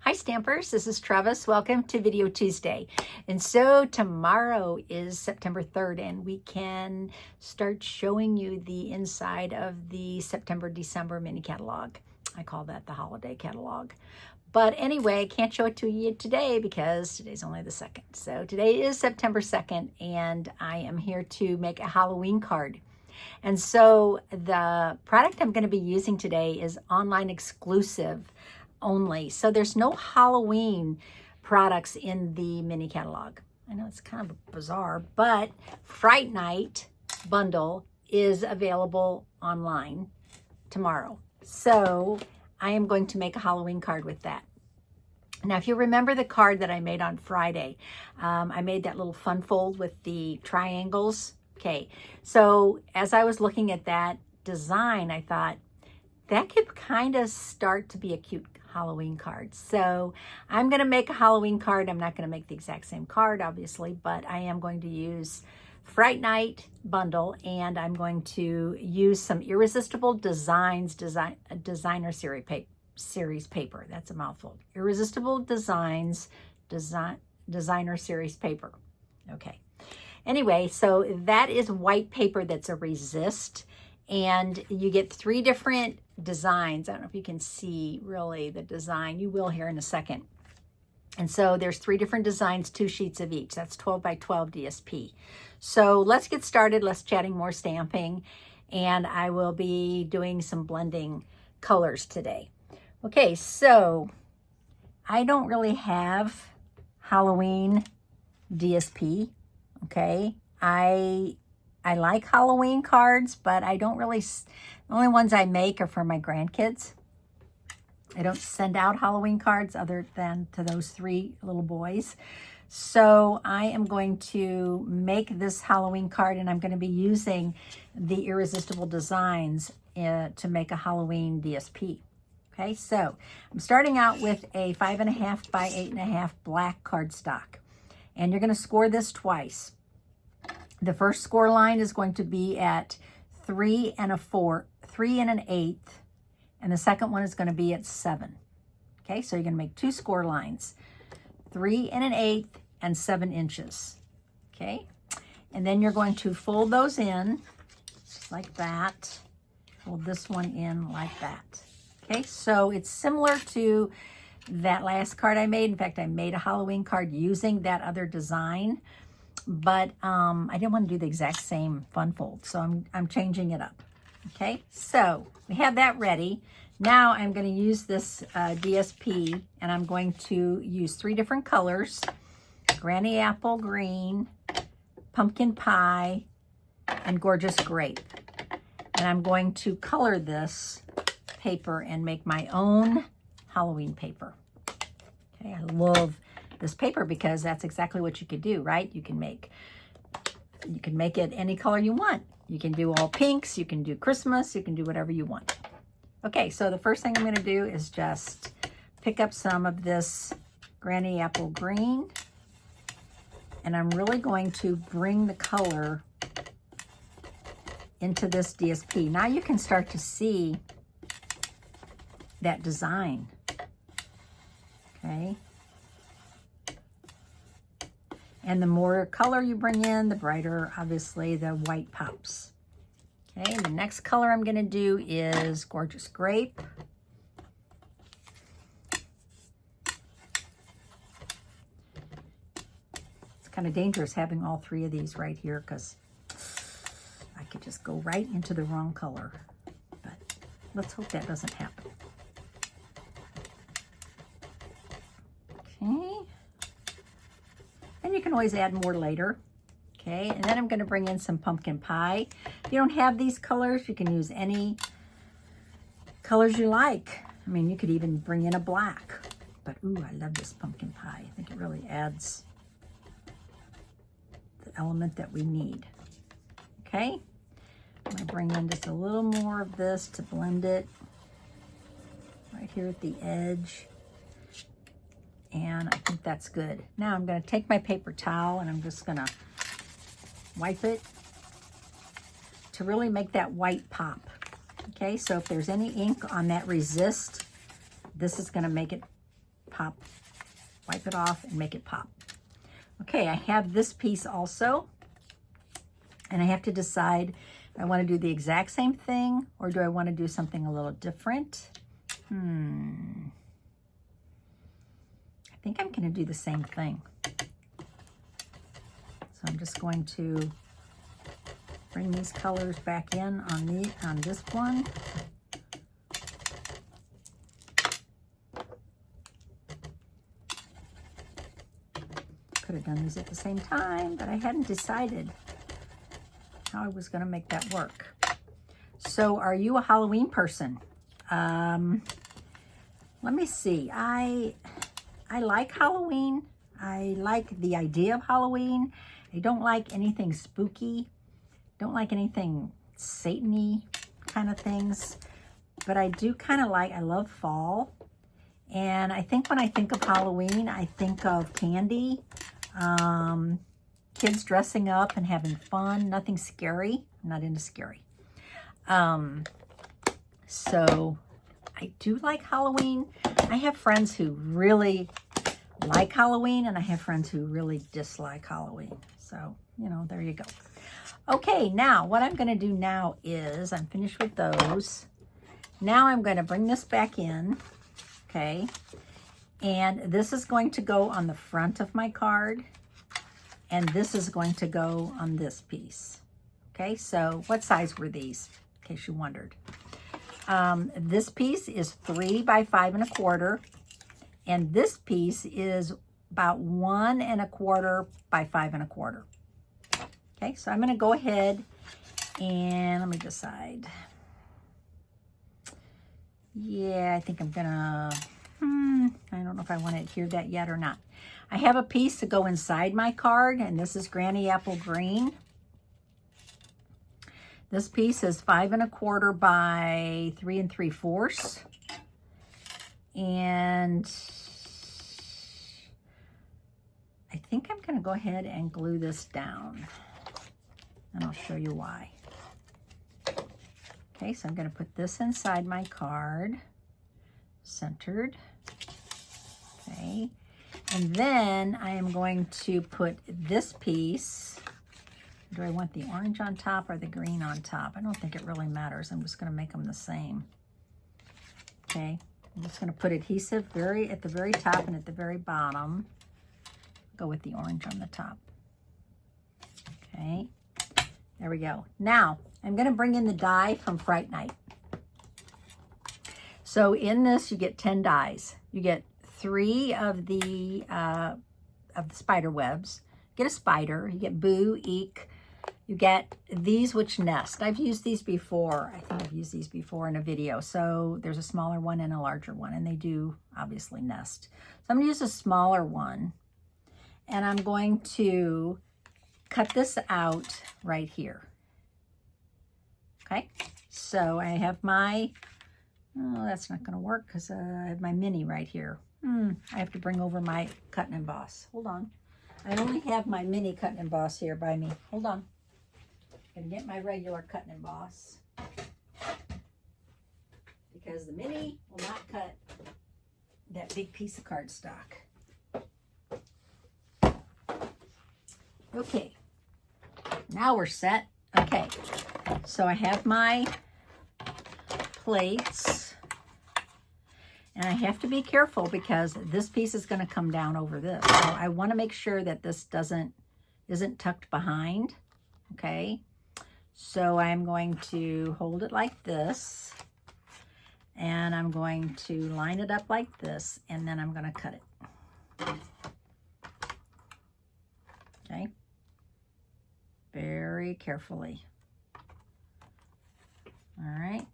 Hi Stampers, this is Trevis. Welcome to Video Tuesday. And so tomorrow is September 3rd and we can start showing you the inside of the September-December mini catalog. I call that the holiday catalog. But anyway, I can't show it to you today because today's only the 2nd. So today is September 2nd and I am here to make a Halloween card. And so the product I'm going to be using today is online exclusive only. So there's no Halloween products in the mini catalog. I know it's kind of bizarre, but Fright Night bundle is available online tomorrow. So I am going to make a Halloween card with that. Now, if you remember the card that I made on Friday, I made that little fun fold with the triangles. Okay, so as I was looking at that design, I thought that could kind of start to be a cute Halloween card. So I'm going to make a Halloween card. I'm not going to make the exact same card, obviously, but I am going to use Fright Night bundle, and I'm going to use some Irresistible Designs designer series paper. That's a mouthful. Irresistible Designs designer series paper. Okay. Anyway, so that is white paper that's a resist, and you get 3 different designs. I don't know if you can see really the design. You will here in a second. And so there's 3 different designs, 2 sheets of each. That's 12 by 12 DSP. So let's get started. Let's chatting more stamping, and I will be doing some blending colors today. Okay, so I don't really have Halloween DSP. Okay, I like Halloween cards, but I don't really, the only ones I make are for my grandkids. I don't send out Halloween cards other than to those 3 little boys. So I am going to make this Halloween card, and I'm going to be using the Irresistible Designs to make a Halloween DSP. Okay, so I'm starting out with a 5.5 by 8.5 black cardstock. And you're going to score this twice. The first score line is going to be at 3 and 1/8, and the second one is going to be at 7. Okay, so you're going to make 2 score lines, 3 and 1/8 and 7 inches. Okay, and then you're going to fold those in just like that. Fold this one in like that. Okay, so it's similar to that last card I made. In fact, I made a Halloween card using that other design, but I didn't want to do the exact same fun fold, so I'm changing it up. Okay, so we have that ready. Now I'm going to use this DSP, and I'm going to use 3 different colors: Granny Apple Green, Pumpkin Pie, and Gorgeous Grape. And I'm going to color this paper and make my own Halloween paper. Okay, I love this paper because that's exactly what you could do, right? You can make it any color you want. You can do all pinks, you can do Christmas, you can do whatever you want. Okay, so the first thing I'm going to do is just pick up some of this Granny Apple Green, and I'm really going to bring the color into this DSP. Now you can start to see that design. Okay, and the more color you bring in, the brighter, obviously, the white pops. Okay, and the next color I'm going to do is Gorgeous Grape. It's kind of dangerous having all 3 of these right here because I could just go right into the wrong color. But let's hope that doesn't happen. Okay, and you can always add more later. Okay, and then I'm going to bring in some Pumpkin Pie. If you don't have these colors, you can use any colors you like. I mean, you could even bring in a black. But, ooh, I love this Pumpkin Pie. I think it really adds the element that we need. Okay, I'm going to bring in just a little more of this to blend it right here at the edge. And I think that's good. Now I'm going to take my paper towel and I'm just going to wipe it to really make that white pop. Okay, so if there's any ink on that resist, this is going to make it pop. Wipe it off and make it pop. Okay, I have this piece also, and I have to decide if I want to do the exact same thing or do I want to do something a little different. I think I'm going to do the same thing. So I'm just going to bring these colors back in on this one. Could have done these at the same time, but I hadn't decided how I was going to make that work. So are you a Halloween person? Let me see. I like Halloween. I like the idea of Halloween. I don't like anything spooky. Don't like anything Satan-y kind of things. But I do kind of like, I love fall. And I think when I think of Halloween, I think of candy. Kids dressing up and having fun. Nothing scary. I'm not into scary. So I do like Halloween. I have friends who really like Halloween, and I have friends who really dislike Halloween. So, you know, there you go. Okay, now what I'm going to do now is I'm finished with those. Now I'm going to bring this back in. Okay. And this is going to go on the front of my card. And this is going to go on this piece. Okay, so what size were these, in case you wondered? This piece is 3 by 5 1/4. And this piece is about 1 1/4 by 5 1/4. Okay, so I'm going to go ahead and let me decide. Yeah, I think I'm going to, I don't know if I want to adhere that yet or not. I have a piece to go inside my card, and this is Granny Apple Green. This piece is 5 1/4 by 3 3/4. And I think I'm going to go ahead and glue this down, and I'll show you why. Okay, so I'm going to put this inside my card, centered. Okay, and then I am going to put this piece. Do I want the orange on top or the green on top? I don't think it really matters. I'm just going to make them the same. Okay, I'm just going to put adhesive at the very top and at the very bottom. Go with the orange on the top. Okay, there we go. Now, I'm going to bring in the die from Fright Night. So in this, you get 10 dies. You get 3 of the spider webs. You get a spider. You get Boo, Eek. You get these which nest. I've used these before. I think I've used these before in a video. So there's a smaller one and a larger one, and they do obviously nest. So I'm going to use a smaller one, and I'm going to cut this out right here. Okay, so I have my, oh, that's not going to work because I have my mini right here. I have to bring over my cut and emboss. Hold on. I only have my mini cut and emboss here by me. Hold on. I'm going to get my regular cut and emboss because the mini will not cut that big piece of cardstock. Okay, now we're set. Okay, so I have my plates, and I have to be careful because this piece is going to come down over this. So I want to make sure that this isn't tucked behind. Okay, so I'm going to hold it like this, and I'm going to line it up like this, and then I'm going to cut it. Okay, very carefully. All right,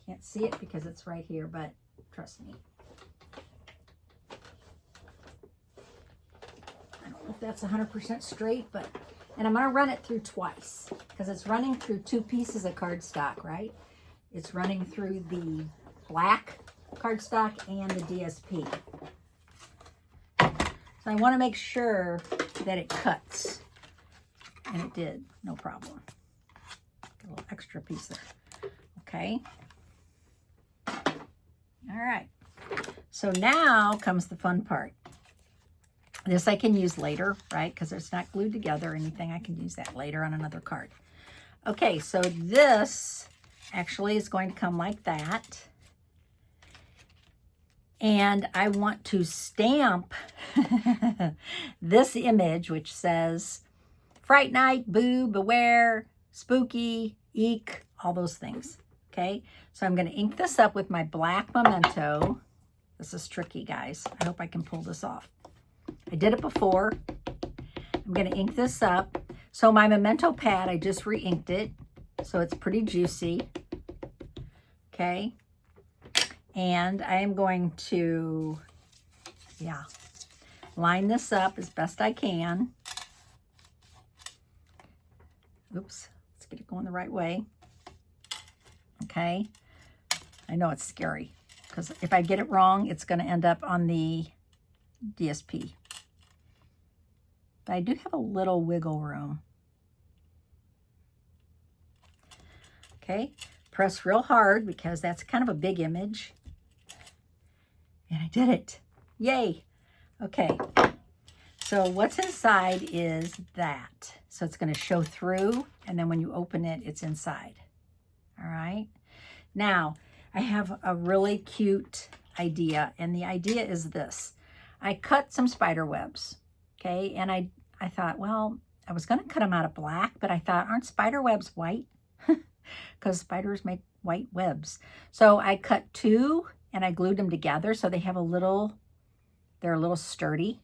can't see it because it's right here, but trust me. I don't know if that's 100% straight, and I'm going to run it through twice because it's running through 2 pieces of cardstock, right? It's running through the black cardstock and the DSP. So I want to make sure that it cuts, and it did, no problem. Get a little extra piece there. Okay. All right. So now comes the fun part. This I can use later, right? Because it's not glued together or anything. I can use that later on another card. Okay, so this actually is going to come like that. And I want to stamp this image, which says, Fright Night, boo, beware, spooky, eek, all those things. Okay, so I'm going to ink this up with my black Memento. This is tricky, guys. I hope I can pull this off. I did it before. I'm going to ink this up. So my Memento pad, I just re-inked it. So it's pretty juicy. Okay. And I am going to, line this up as best I can. Oops. Let's get it going the right way. Okay. I know it's scary because if I get it wrong, it's going to end up on the DSP. But I do have a little wiggle room. Okay, press real hard because that's kind of a big image. And I did it. Yay. Okay, so what's inside is that. So it's going to show through, and then when you open it, it's inside. All right. Now, I have a really cute idea, and the idea is this. I cut some spider webs, okay, and I thought, well, I was going to cut them out of black, but I thought, aren't spider webs white? Because spiders make white webs. So I cut 2, and I glued them together so they have they're a little sturdy,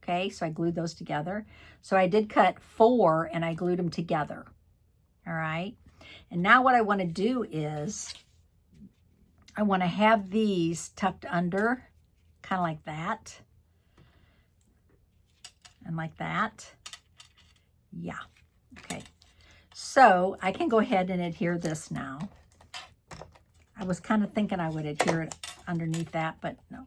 okay, so I glued those together. So I did cut 4, and I glued them together, all right? And now what I want to do is I want to have these tucked under, kind of like that. And like that. Yeah. Okay. So I can go ahead and adhere this now. I was kind of thinking I would adhere it underneath that, but no.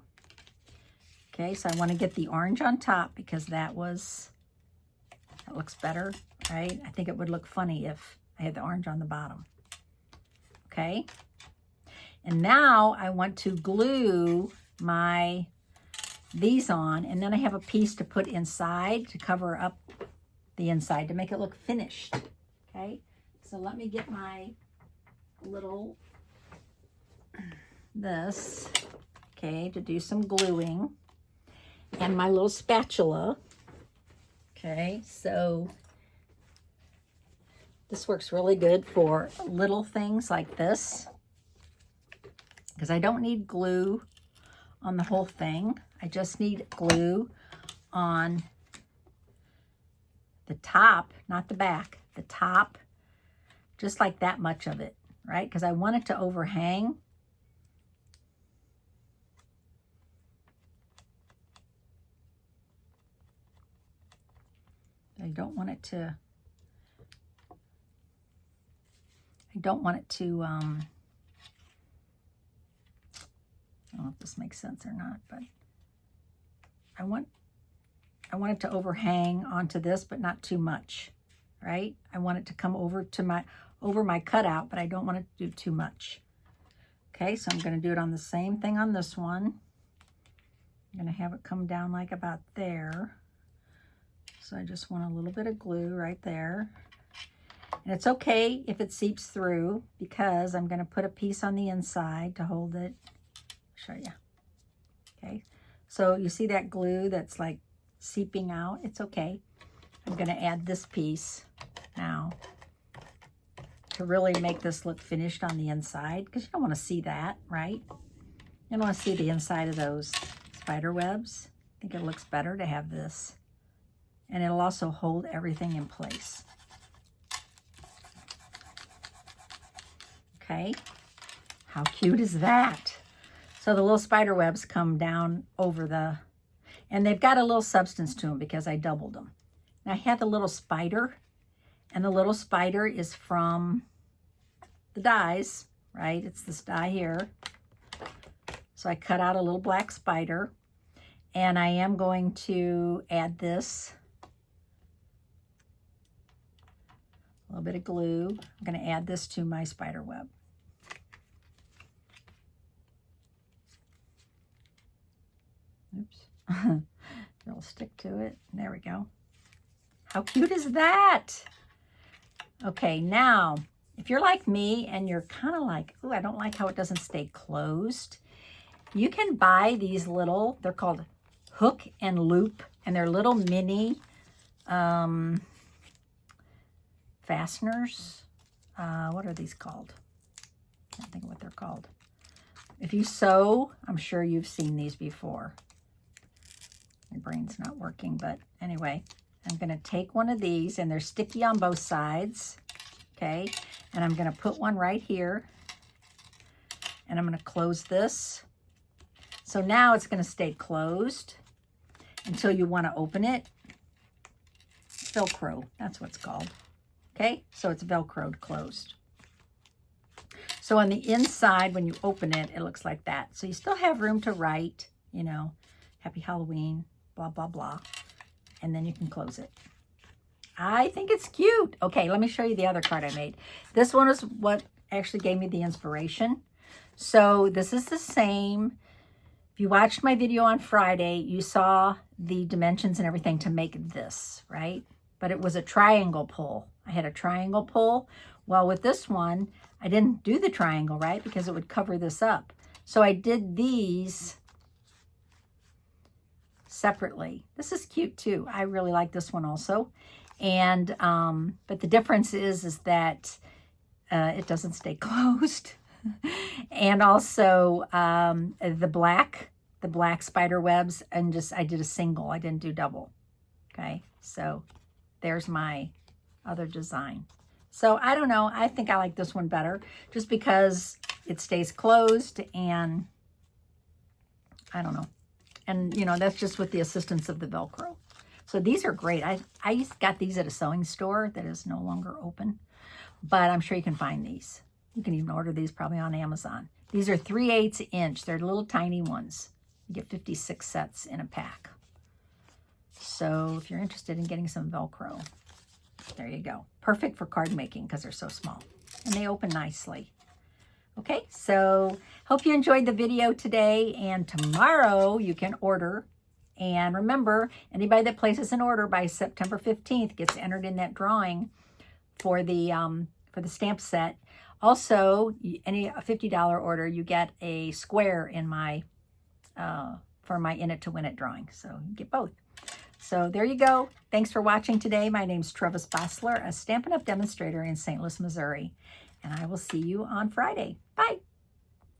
Okay, so I want to get the orange on top because that looks better, right? I think it would look funny if I had the orange on the bottom. Okay. And now I want to glue these on, and then I have a piece to put inside to cover up the inside to make it look finished. Okay, so let me get my little to do some gluing, and my little spatula. Okay, so this works really good for little things like this because I don't need glue on the whole thing. I just need glue on the top, not the back, the top, just like that much of it, right? Because I want it to overhang. I don't want it to, I don't know if this makes sense or not, but I want it to overhang onto this, but not too much, right? I want it to come over my cutout, but I don't want it to do too much. Okay, so I'm going to do it on the same thing on this one. I'm going to have it come down like about there. So I just want a little bit of glue right there. And it's okay if it seeps through because I'm going to put a piece on the inside to hold it. Show you. Okay, so you see that glue that's like seeping out? It's okay. I'm going to add this piece now to really make this look finished on the inside because you don't want to see that, right? You don't want to see the inside of those spider webs. I think it looks better to have this. And it'll also hold everything in place. Okay, how cute is that? So the little spider webs come down over and they've got a little substance to them because I doubled them. Now I have the little spider, and the little spider is from the dies, right? It's this die here. So I cut out a little black spider, and I am going to add this. A little bit of glue. I'm going to add this to my spider web. Oops. It'll stick to it. There we go. How cute is that? Okay, now, if you're like me and you're kind of like, oh, I don't like how it doesn't stay closed, you can buy these little, they're called hook and loop, and they're little mini fasteners. What are these called? I can't think of what they're called. If you sew, I'm sure you've seen these before. My brain's not working, but anyway, I'm going to take one of these, and they're sticky on both sides, okay? And I'm going to put one right here, and I'm going to close this. So now it's going to stay closed until you want to open it. Velcro, that's what it's called, okay? So it's Velcroed closed. So on the inside, when you open it, it looks like that. So you still have room to write, you know, Happy Halloween, blah, blah, blah. And then you can close it. I think it's cute. Okay, let me show you the other card I made. This one is what actually gave me the inspiration. So this is the same. If you watched my video on Friday, you saw the dimensions and everything to make this, right? But it was a triangle pull. I had a triangle pull. Well, with this one, I didn't do the triangle, right? Because it would cover this up. So I did these separately. This is cute too. I really like this one also. And, but the difference is that it doesn't stay closed. And also the black spider webs, and just, I did a single, I didn't do double. Okay, so there's my other design. So I don't know, I think I like this one better just because it stays closed, and I don't know. And you know, that's just with the assistance of the Velcro. So these are great. I got these at a sewing store that is no longer open, but I'm sure you can find these. You can even order these probably on Amazon. These are 3/8 inch. They're little tiny ones. You get 56 sets in a pack. So if you're interested in getting some Velcro, there you go. Perfect for card making because they're so small. And they open nicely. Okay, so hope you enjoyed the video today. And tomorrow you can order. And remember, anybody that places an order by September 15th gets entered in that drawing for the stamp set. Also, any $50 order, you get a square in my for my In It to Win It drawing. So you get both. So there you go. Thanks for watching today. My name's Trevis Bossler, a Stampin' Up! Demonstrator in St. Louis, Missouri. And I will see you on Friday. Bye.